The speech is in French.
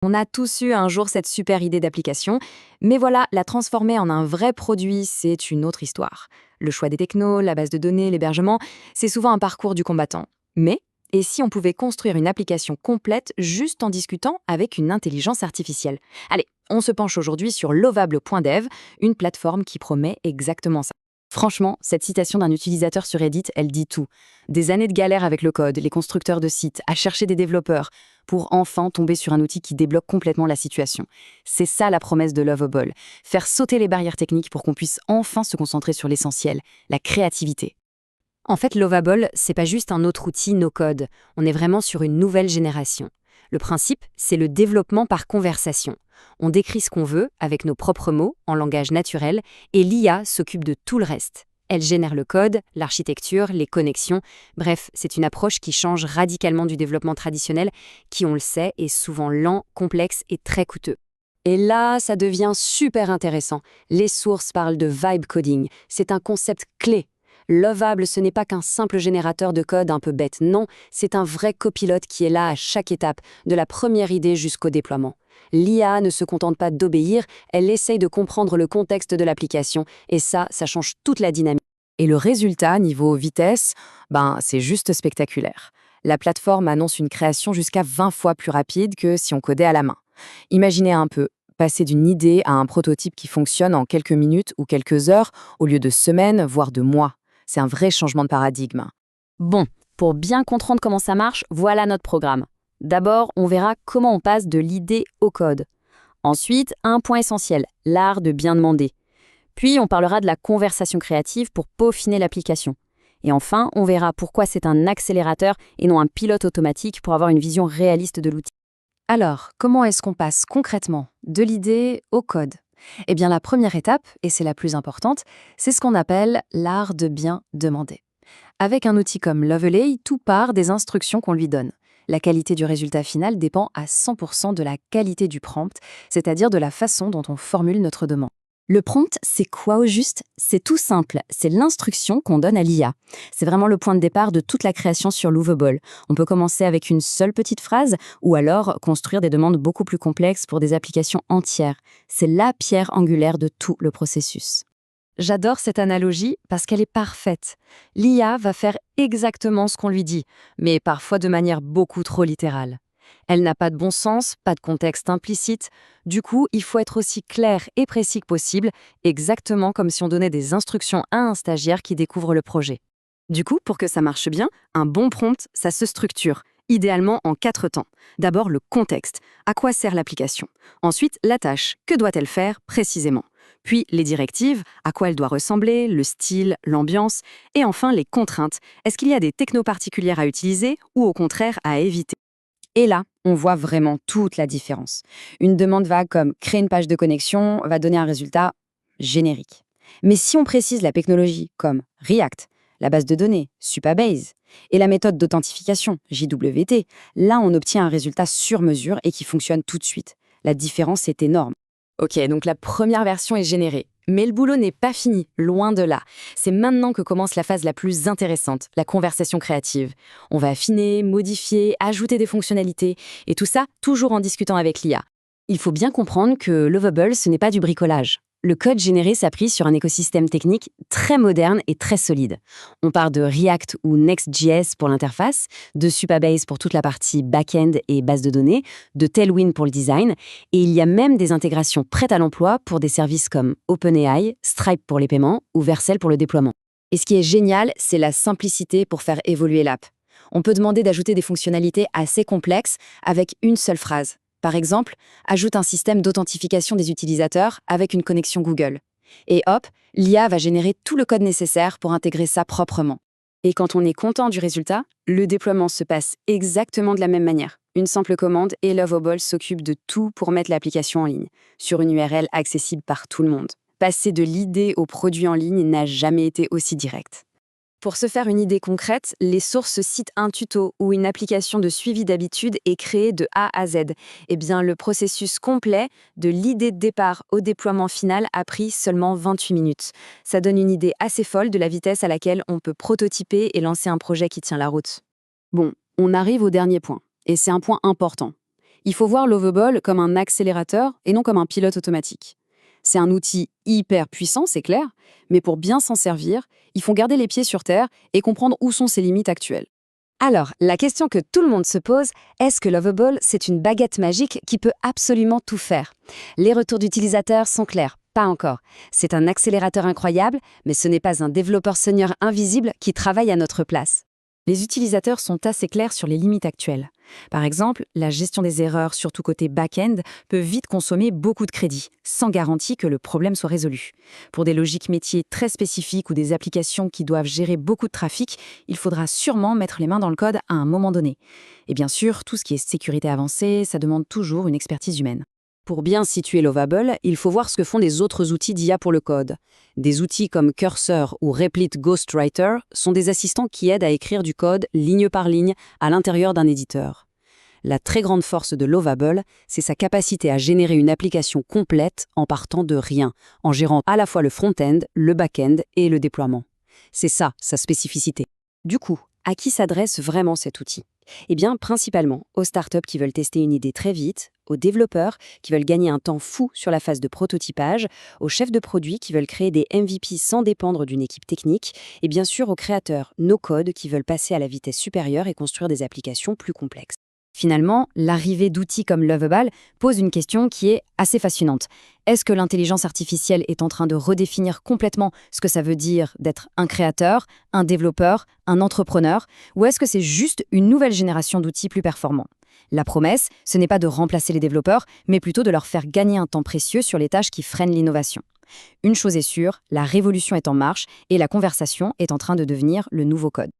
On a tous eu un jour cette super idée d'application, mais voilà, la transformer en un vrai produit, c'est une autre histoire. Le choix des technos, la base de données, l'hébergement, c'est souvent un parcours du combattant. Mais, et si on pouvait construire une application complète juste en discutant avec une intelligence artificielle? Allez, on se penche aujourd'hui sur lovable.dev, une plateforme qui promet exactement ça. Franchement, cette citation d'un utilisateur sur Reddit, elle dit tout. Des années de galère avec le code, les constructeurs de sites, à chercher des développeurs, pour enfin tomber sur un outil qui débloque complètement la situation. C'est ça la promesse de Lovable, faire sauter les barrières techniques pour qu'on puisse enfin se concentrer sur l'essentiel, la créativité. En fait, Lovable, c'est pas juste un autre outil no-code, on est vraiment sur une nouvelle génération. Le principe, c'est le développement par conversation. On décrit ce qu'on veut avec nos propres mots, en langage naturel, et l'IA s'occupe de tout le reste. Elle génère le code, l'architecture, les connexions. Bref, c'est une approche qui change radicalement du développement traditionnel, qui, on le sait, est souvent lent, complexe et très coûteux. Et là, ça devient super intéressant. Les sources parlent de vibe coding. C'est un concept clé. Lovable, ce n'est pas qu'un simple générateur de code un peu bête, non, c'est un vrai copilote qui est là à chaque étape, de la première idée jusqu'au déploiement. L'IA ne se contente pas d'obéir, elle essaye de comprendre le contexte de l'application, et ça change toute la dynamique. Et le résultat, niveau vitesse, c'est juste spectaculaire. La plateforme annonce une création jusqu'à 20 fois plus rapide que si on codait à la main. Imaginez un peu, passer d'une idée à un prototype qui fonctionne en quelques minutes ou quelques heures, au lieu de semaines, voire de mois. C'est un vrai changement de paradigme. Bon, pour bien comprendre comment ça marche, voilà notre programme. D'abord, on verra comment on passe de l'idée au code. Ensuite, un point essentiel, l'art de bien demander. Puis, on parlera de la conversation créative pour peaufiner l'application. Et enfin, on verra pourquoi c'est un accélérateur et non un pilote automatique pour avoir une vision réaliste de l'outil. Alors, comment est-ce qu'on passe concrètement de l'idée au code? Eh bien, la première étape, et c'est la plus importante, c'est ce qu'on appelle l'art de bien demander. Avec un outil comme Lovelay, tout part des instructions qu'on lui donne. La qualité du résultat final dépend à 100% de la qualité du prompt, c'est-à-dire de la façon dont on formule notre demande. Le prompt, c'est quoi au juste? C'est tout simple, c'est l'instruction qu'on donne à l'IA. C'est vraiment le point de départ de toute la création sur Lovable. On peut commencer avec une seule petite phrase ou alors construire des demandes beaucoup plus complexes pour des applications entières. C'est la pierre angulaire de tout le processus. J'adore cette analogie parce qu'elle est parfaite. L'IA va faire exactement ce qu'on lui dit, mais parfois de manière beaucoup trop littérale. Elle n'a pas de bon sens, pas de contexte implicite. Du coup, il faut être aussi clair et précis que possible, exactement comme si on donnait des instructions à un stagiaire qui découvre le projet. Du coup, pour que ça marche bien, un bon prompt, ça se structure, idéalement en 4 temps. D'abord, le contexte. À quoi sert l'application? Ensuite, la tâche. Que doit-elle faire précisément? Puis, les directives. À quoi elle doit ressembler? Le style, l'ambiance. Et enfin, les contraintes. Est-ce qu'il y a des technos particulières à utiliser ou au contraire à éviter? Et là, on voit vraiment toute la différence. Une demande vague comme créer une page de connexion va donner un résultat générique. Mais si on précise la technologie comme React, la base de données, Supabase, et la méthode d'authentification, JWT, là on obtient un résultat sur mesure et qui fonctionne tout de suite. La différence est énorme. Ok, donc la première version est générée. Mais le boulot n'est pas fini, loin de là. C'est maintenant que commence la phase la plus intéressante, la conversation créative. On va affiner, modifier, ajouter des fonctionnalités, et tout ça toujours en discutant avec l'IA. Il faut bien comprendre que Lovable, ce n'est pas du bricolage. Le code généré s'appuie sur un écosystème technique très moderne et très solide. On part de React ou Next.js pour l'interface, de Supabase pour toute la partie back-end et base de données, de Tailwind pour le design, et il y a même des intégrations prêtes à l'emploi pour des services comme OpenAI, Stripe pour les paiements ou Vercel pour le déploiement. Et ce qui est génial, c'est la simplicité pour faire évoluer l'app. On peut demander d'ajouter des fonctionnalités assez complexes avec une seule phrase. Par exemple, ajoute un système d'authentification des utilisateurs avec une connexion Google. Et hop, l'IA va générer tout le code nécessaire pour intégrer ça proprement. Et quand on est content du résultat, le déploiement se passe exactement de la même manière. Une simple commande et Lovable s'occupe de tout pour mettre l'application en ligne, sur une URL accessible par tout le monde. Passer de l'idée au produit en ligne n'a jamais été aussi direct. Pour se faire une idée concrète, les sources citent un tuto où une application de suivi d'habitude est créée de A à Z. Eh bien, le processus complet, de l'idée de départ au déploiement final, a pris seulement 28 minutes. Ça donne une idée assez folle de la vitesse à laquelle on peut prototyper et lancer un projet qui tient la route. Bon, on arrive au dernier point, et c'est un point important. Il faut voir Lovable comme un accélérateur et non comme un pilote automatique. C'est un outil hyper puissant, c'est clair, mais pour bien s'en servir, il faut garder les pieds sur terre et comprendre où sont ses limites actuelles. Alors, la question que tout le monde se pose, est-ce que Lovable, c'est une baguette magique qui peut absolument tout faire? Les retours d'utilisateurs sont clairs. Pas encore. C'est un accélérateur incroyable, mais ce n'est pas un développeur senior invisible qui travaille à notre place. Les utilisateurs sont assez clairs sur les limites actuelles. Par exemple, la gestion des erreurs, surtout côté back-end, peut vite consommer beaucoup de crédit, sans garantie que le problème soit résolu. Pour des logiques métiers très spécifiques ou des applications qui doivent gérer beaucoup de trafic, il faudra sûrement mettre les mains dans le code à un moment donné. Et bien sûr, tout ce qui est sécurité avancée, ça demande toujours une expertise humaine. Pour bien situer Lovable, il faut voir ce que font les autres outils d'IA pour le code. Des outils comme Cursor ou Replit Ghostwriter sont des assistants qui aident à écrire du code ligne par ligne à l'intérieur d'un éditeur. La très grande force de Lovable, c'est sa capacité à générer une application complète en partant de rien, en gérant à la fois le front-end, le back-end et le déploiement. C'est ça, sa spécificité. Du coup, à qui s'adresse vraiment cet outil? Eh bien, principalement aux startups qui veulent tester une idée très vite, aux développeurs qui veulent gagner un temps fou sur la phase de prototypage, aux chefs de produits qui veulent créer des MVP sans dépendre d'une équipe technique, et bien sûr aux créateurs no-code qui veulent passer à la vitesse supérieure et construire des applications plus complexes. Finalement, l'arrivée d'outils comme Lovable pose une question qui est assez fascinante. Est-ce que l'intelligence artificielle est en train de redéfinir complètement ce que ça veut dire d'être un créateur, un développeur, un entrepreneur, ou est-ce que c'est juste une nouvelle génération d'outils plus performants? La promesse, ce n'est pas de remplacer les développeurs, mais plutôt de leur faire gagner un temps précieux sur les tâches qui freinent l'innovation. Une chose est sûre, la révolution est en marche et la conversation est en train de devenir le nouveau code.